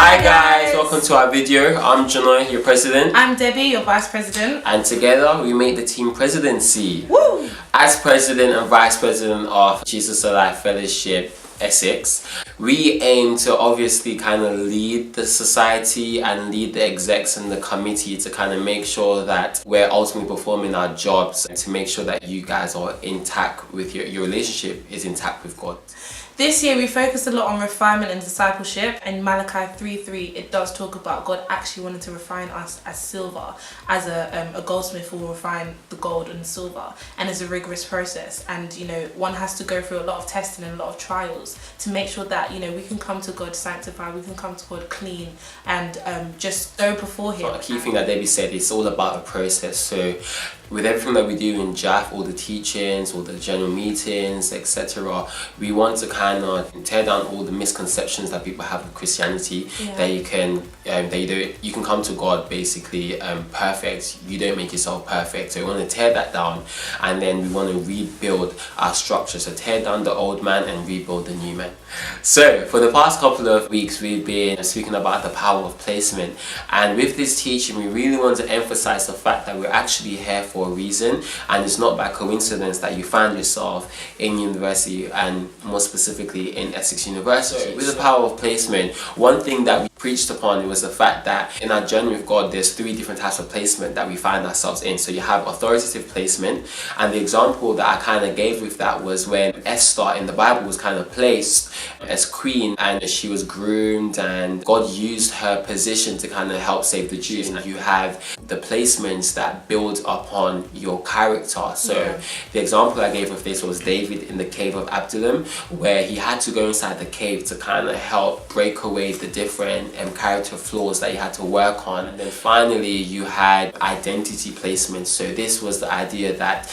Hi guys, welcome to our video. I'm Johnoi, your president. I'm Debbie, your vice president. And together we make the team presidency. Woo! As president and vice president of Jesus Alive Fellowship Essex, we aim to obviously kind of lead the society and lead the execs and the committee to kind of make sure that we're ultimately performing our jobs and to make sure that you guys are intact with your relationship is intact with God. This year we focused a lot on refinement and discipleship. In Malachi 3:3 it does talk about God actually wanting to refine us as silver, as a goldsmith will refine the gold and the silver, and it's a rigorous process, and one has to go through a lot of testing and a lot of trials to make sure that we can come to God sanctified, we can come to God clean, and just go before Him. So a key thing that Debbie said, it's all about a process. So with everything that we do in JAF, all the teachings, all the general meetings, etc., we want to kind of tear down all the misconceptions that people have of Christianity. That you can you can come to God basically perfect. You don't make yourself perfect. So we want to tear that down, and then we want to rebuild our structure. So tear down the old man and rebuild the new man. So for the past couple of weeks we've been speaking about the power of placement, and with this teaching we really want to emphasize the fact that we're actually here for a reason, and it's not by coincidence that you find yourself in university, and more specifically in Essex University. With the power of placement, one thing that we preached upon was the fact that in our journey with God there's three different types of placement that we find ourselves in. So you have authoritative placement, and the example that I kind of gave with that was when Esther in the Bible was kind of placed as queen, and she was groomed, and God used her position to kind of help save the Jews. And you have the placements that build upon your character. So the example I gave of this was David in the cave of Absalom, where he had to go inside the cave to kind of help break away the different character flaws that he had to work on. And then finally you had identity placement. So this was the idea that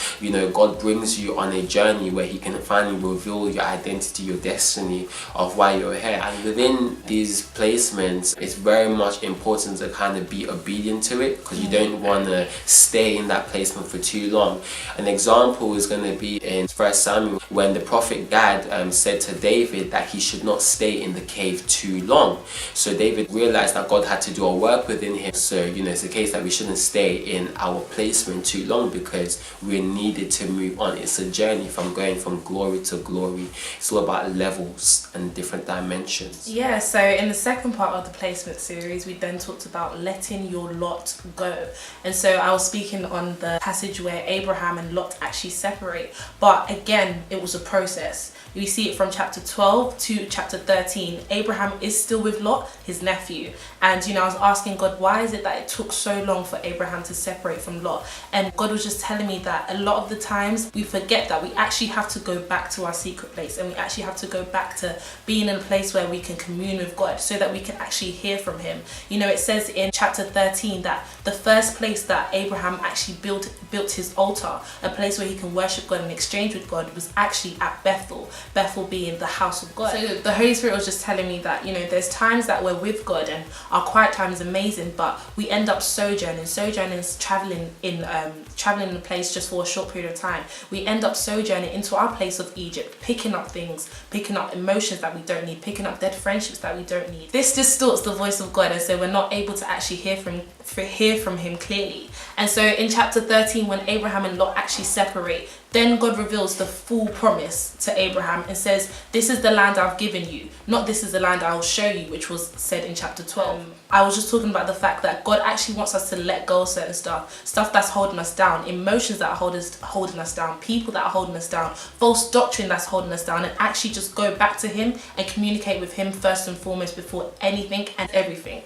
God brings you on a journey where He can finally reveal your identity, your destiny of why you're here. And within these placements it's very much important to kind of be obedient to it, because you don't want to stay in that placement for too long. An example is going to be in 1 Samuel when the prophet Gad said to David that he should not stay in the cave too long. So David realized that God had to do a work within him. So it's the case that we shouldn't stay in our placement too long, because we're needed to move on. It's a journey from going from glory to glory. It's all about levels and different dimensions. Yeah, so in the second part of the placement series we then talked about letting your lot go, and so I was speaking on the passage where Abraham and Lot actually separate, but again it was a process. We see it from chapter 12 to chapter 13. Abraham is still with Lot, his nephew. And I was asking God, why is it that it took so long for Abraham to separate from Lot? And God was just telling me that a lot of the times we forget that we actually have to go back to our secret place, and we actually have to go back to being in a place where we can commune with God, so that we can actually hear from Him. It says in chapter 13 that the first place that Abraham actually built his altar, a place where he can worship God and exchange with God, was actually at Bethel. Bethel being the house of God. So the Holy Spirit was just telling me that there's times that we're with God and our quiet time is amazing, but we end up sojourning is traveling in a place just for a short period of time. We end up sojourning into our place of Egypt, picking up things, picking up emotions that we don't need, picking up dead friendships that we don't need. This distorts the voice of God, and so we're not able to actually hear from Him clearly. And so in chapter 13, when Abraham and Lot actually separate, then God reveals the full promise to Abraham and says, this is the land I've given you, not this is the land I'll show you, which was said in chapter 12. I was just talking about the fact that God actually wants us to let go of certain stuff that's holding us down, emotions that are holding us down, people that are holding us down, false doctrine that's holding us down, and actually just go back to Him and communicate with Him first and foremost before anything and everything.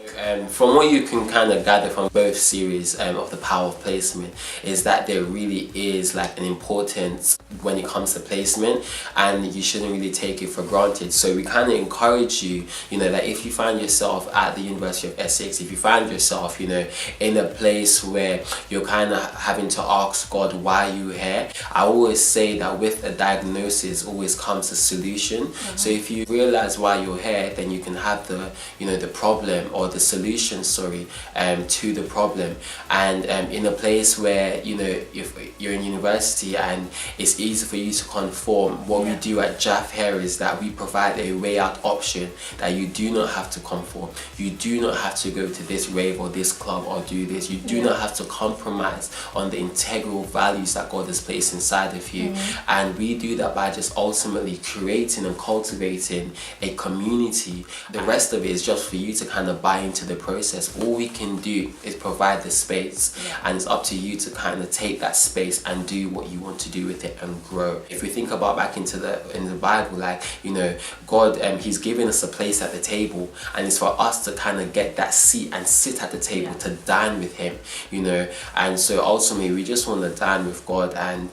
From what you can kind of gather from both series of the power of placement is that there really is like an importance when it comes to placement, and you shouldn't really take it for granted. So we kind of encourage you, that if you find yourself at the University of Essex, if you find yourself, in a place where you're kind of having to ask God why you're here, I always say that with a diagnosis always comes a solution. So if you realize why you're here, then you can have the, the problem or the solution, to to the problem. And in a place where, you know, if you're in university and it's easy for you to conform, what we do at JAF here is that we provide a way out option, that you do not have to conform, you do not have to go to this rave or this club or do this, you do not have to compromise on the integral values that God has placed inside of you. And we do that by just ultimately creating and cultivating a community. The rest of it is just for you to kind of buy into the process. All we can do is provide the space, and it's up to you to kind of take that space and do what you want to do with it and grow. If we think about back in the Bible, like, you know, God, he's given us a place at the table, and it's for us to kind of get that seat and sit at the table to dine with him, you know. And so ultimately we just want to dine with God, and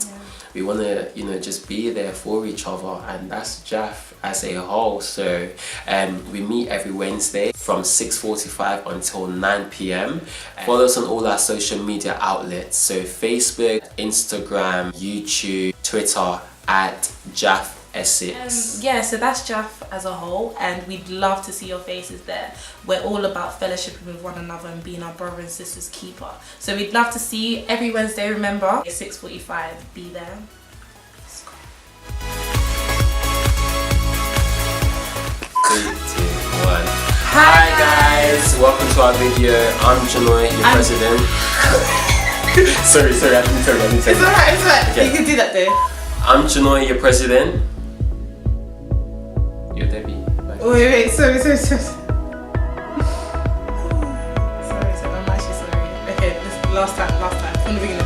we want to, you know, just be there for each other, and that's JAF as a whole. So we meet every Wednesday from 6:45 until 9 p.m. Follow us on all our social media outlets, so Facebook, Instagram, YouTube, Twitter at JAF Essex. Yeah, so that's JAF as a whole, and we'd love to see your faces there. We're all about fellowshipping with one another and being our brother and sister's keeper. So we'd love to see you every Wednesday, remember, 6:45, be there. Let's go. 3, 2, 1. Hi guys, welcome to our video. I'm Johnoi, your president. sorry, I didn't tell you. It's alright, okay. You can do that though. I'm Johnoi, your president. You're Debbie. Wait, sorry. Sorry, I'm actually sorry. Okay, last time, from the beginning.